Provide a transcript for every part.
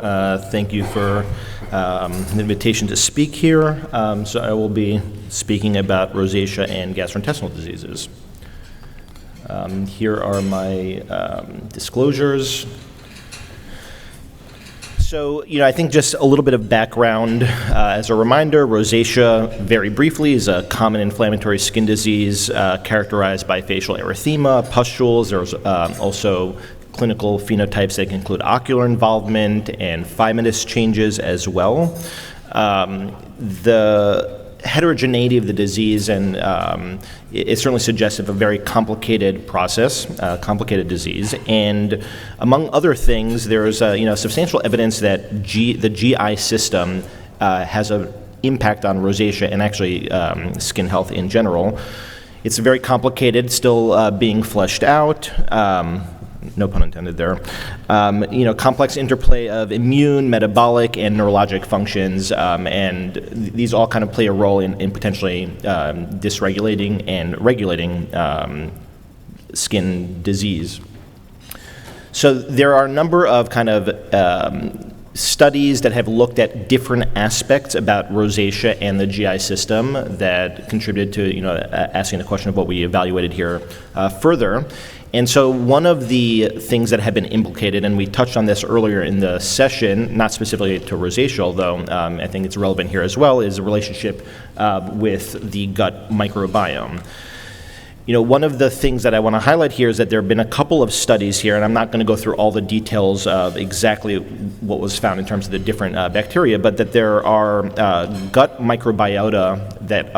Thank you for the invitation to speak here. So I will be speaking about rosacea and gastrointestinal diseases. Here are my disclosures. So, I think just a little bit of background as a reminder. Rosacea, very briefly, is a common inflammatory skin disease characterized by facial erythema, pustules. There's also clinical phenotypes that can include ocular involvement and phymatous changes as well. The heterogeneity of the disease and is certainly suggestive of a very complicated process, complicated disease. And among other things, there's substantial evidence that the GI system has an impact on rosacea and actually skin health in general. It's very complicated, still being fleshed out. No pun intended there. Complex interplay of immune, metabolic, and neurologic functions, and these all kind of play a role in potentially dysregulating and regulating skin disease. So there are a number of kind of studies that have looked at different aspects about rosacea and the GI system that contributed to asking the question of what we evaluated here further. And so one of the things that have been implicated, and we touched on this earlier in the session, not specifically to rosacea, although I think it's relevant here as well, is the relationship with the gut microbiome. One of the things that I want to highlight here is that there have been a couple of studies here, and I'm not going to go through all the details of exactly what was found in terms of the different bacteria, but that there are gut microbiota that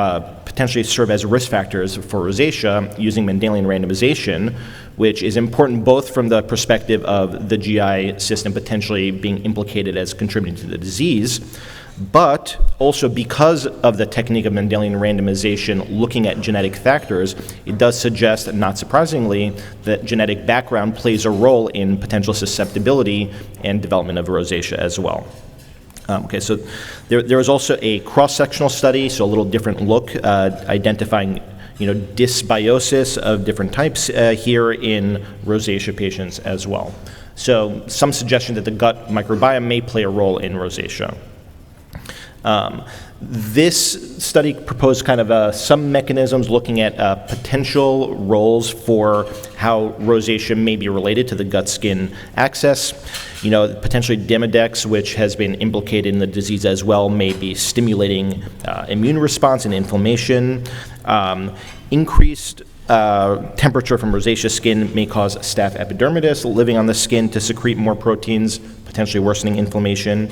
potentially serve as risk factors for rosacea using Mendelian randomization, which is important both from the perspective of the GI system potentially being implicated as contributing to the disease, but also because of the technique of Mendelian randomization looking at genetic factors, it does suggest, not surprisingly, that genetic background plays a role in potential susceptibility and development of rosacea as well. So there was also a cross-sectional study, so a little different look, identifying dysbiosis of different types here in rosacea patients as well. So some suggestion that the gut microbiome may play a role in rosacea. This study proposed kind of some mechanisms looking at potential roles for how rosacea may be related to the gut-skin axis. Potentially Demodex, which has been implicated in the disease as well, may be stimulating immune response and inflammation. Increased temperature from rosacea skin may cause staph epidermidis living on the skin to secrete more proteins, potentially worsening inflammation.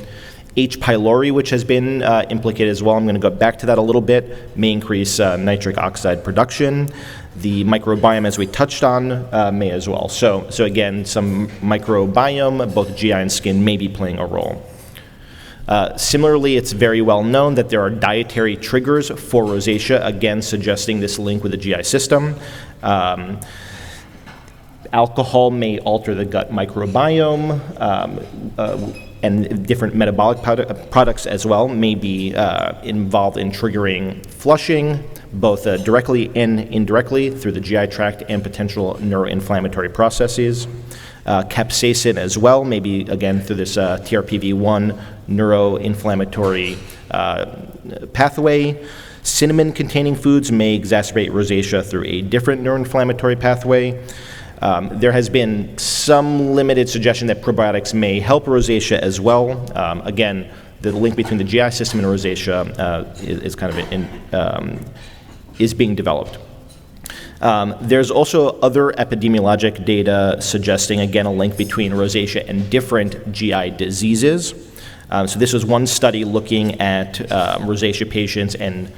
H. pylori, which has been implicated as well, I'm going to go back to that a little bit, may increase nitric oxide production. The microbiome, as we touched on, may as well. So again, some microbiome, both GI and skin, may be playing a role. Similarly, it's very well known that there are dietary triggers for rosacea, again suggesting this link with the GI system. Alcohol may alter the gut microbiome, and different metabolic products as well may be involved in triggering flushing, both directly and indirectly through the GI tract and potential neuroinflammatory processes. Capsaicin as well, maybe again through this TRPV1 neuroinflammatory pathway. Cinnamon-containing foods may exacerbate rosacea through a different neuroinflammatory pathway. There has been some limited suggestion that probiotics may help rosacea as well. Again, the link between the GI system and rosacea is kind of is being developed. There's also other epidemiologic data suggesting, again, a link between rosacea and different GI diseases. So this was one study looking at rosacea patients and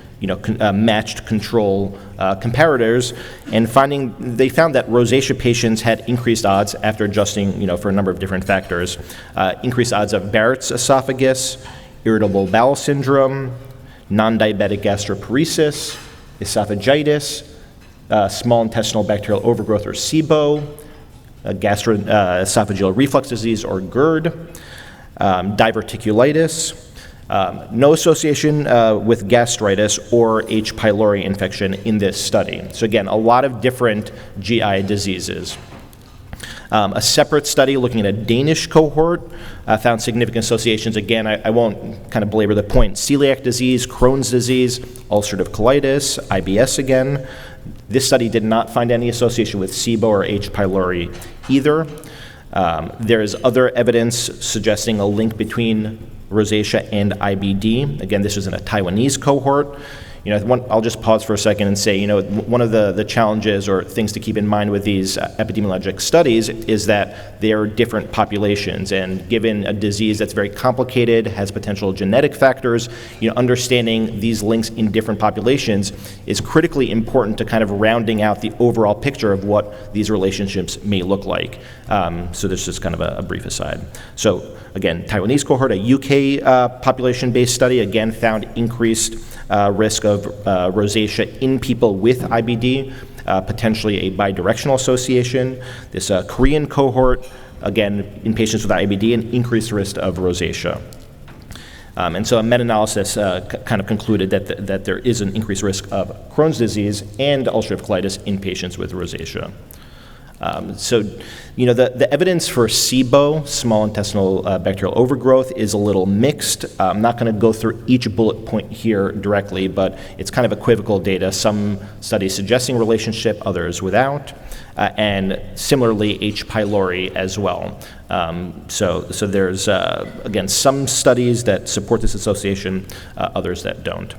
matched control comparators, and they found that rosacea patients had increased odds after adjusting for a number of different factors. Increased odds of Barrett's esophagus, irritable bowel syndrome, non-diabetic gastroparesis, esophagitis, small intestinal bacterial overgrowth or SIBO, gastroesophageal reflux disease or GERD, diverticulitis, no association with gastritis or H. pylori infection in this study. So again, a lot of different GI diseases. A separate study looking at a Danish cohort found significant associations. Again, I won't kind of belabor the point. Celiac disease, Crohn's disease, ulcerative colitis, IBS again. This study did not find any association with SIBO or H. pylori either. There is other evidence suggesting a link between rosacea and IBD. Again, this was in a Taiwanese cohort. I'll just pause for a second and say, one of the challenges or things to keep in mind with these epidemiologic studies is that they are different populations. And given a disease that's very complicated, has potential genetic factors, understanding these links in different populations is critically important to kind of rounding out the overall picture of what these relationships may look like. So this is kind of a brief aside. So again, Taiwanese cohort, a UK population-based study, again found increased risk of rosacea in people with IBD, potentially a bidirectional association. This Korean cohort, again, in patients with IBD, an increased risk of rosacea. And so a meta-analysis kind of concluded that there is an increased risk of Crohn's disease and ulcerative colitis in patients with rosacea. The evidence for SIBO, small intestinal bacterial overgrowth, is a little mixed. I'm not going to go through each bullet point here directly, but it's kind of equivocal data. Some studies suggesting relationship, others without, and similarly H. pylori as well. So there's, again, some studies that support this association, others that don't.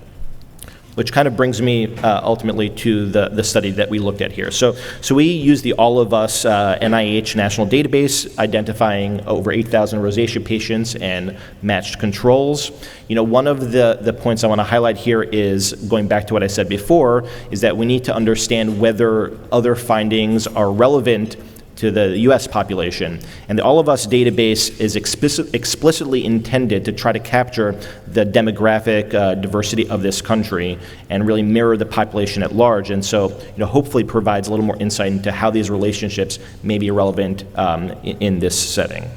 Which kind of brings me ultimately to the study that we looked at here. So we used the All of Us NIH national database, identifying over 8,000 rosacea patients and matched controls. One of the points I want to highlight here is, going back to what I said before, is that we need to understand whether other findings are relevant to the U.S. population. And the All of Us database is explicitly intended to try to capture the demographic diversity of this country and really mirror the population at large. And so, hopefully provides a little more insight into how these relationships may be relevant in this setting.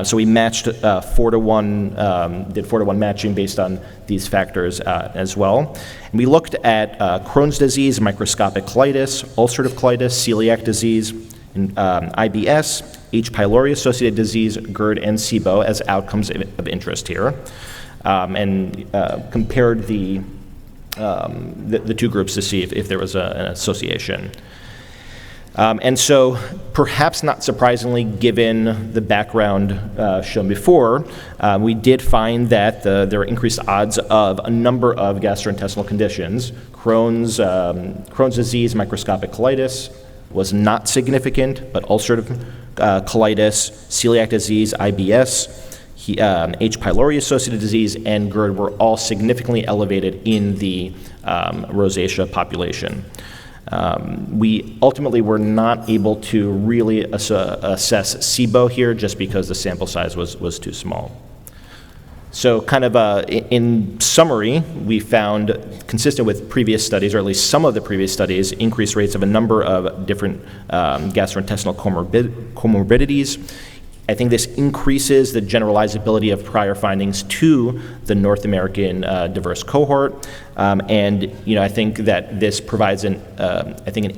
So we matched 4-to-1, did 4-to-1 matching based on these factors as well. And we looked at Crohn's disease, microscopic colitis, ulcerative colitis, celiac disease, IBS, H. pylori-associated disease, GERD, and SIBO as outcomes of interest here, and compared the two groups to see if there was an association. And so, perhaps not surprisingly, given the background shown before, we did find that there are increased odds of a number of gastrointestinal conditions. Crohn's disease, microscopic colitis, was not significant, but ulcerative colitis, celiac disease, IBS, H. pylori-associated disease, and GERD were all significantly elevated in the rosacea population. We ultimately were not able to really assess SIBO here just because the sample size was too small. So kind of in summary, we found, consistent with previous studies, or at least some of the previous studies, increased rates of a number of different gastrointestinal comorbidities. I think this increases the generalizability of prior findings to the North American diverse cohort, and I think that this provides an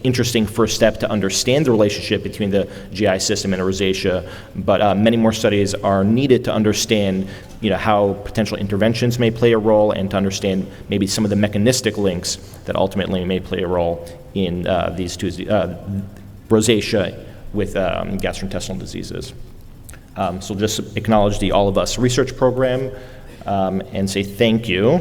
interesting first step to understand the relationship between the GI system and rosacea. But many more studies are needed to understand, how potential interventions may play a role, and to understand maybe some of the mechanistic links that ultimately may play a role in these two rosacea with gastrointestinal diseases. So just acknowledge the All of Us research program and say thank you.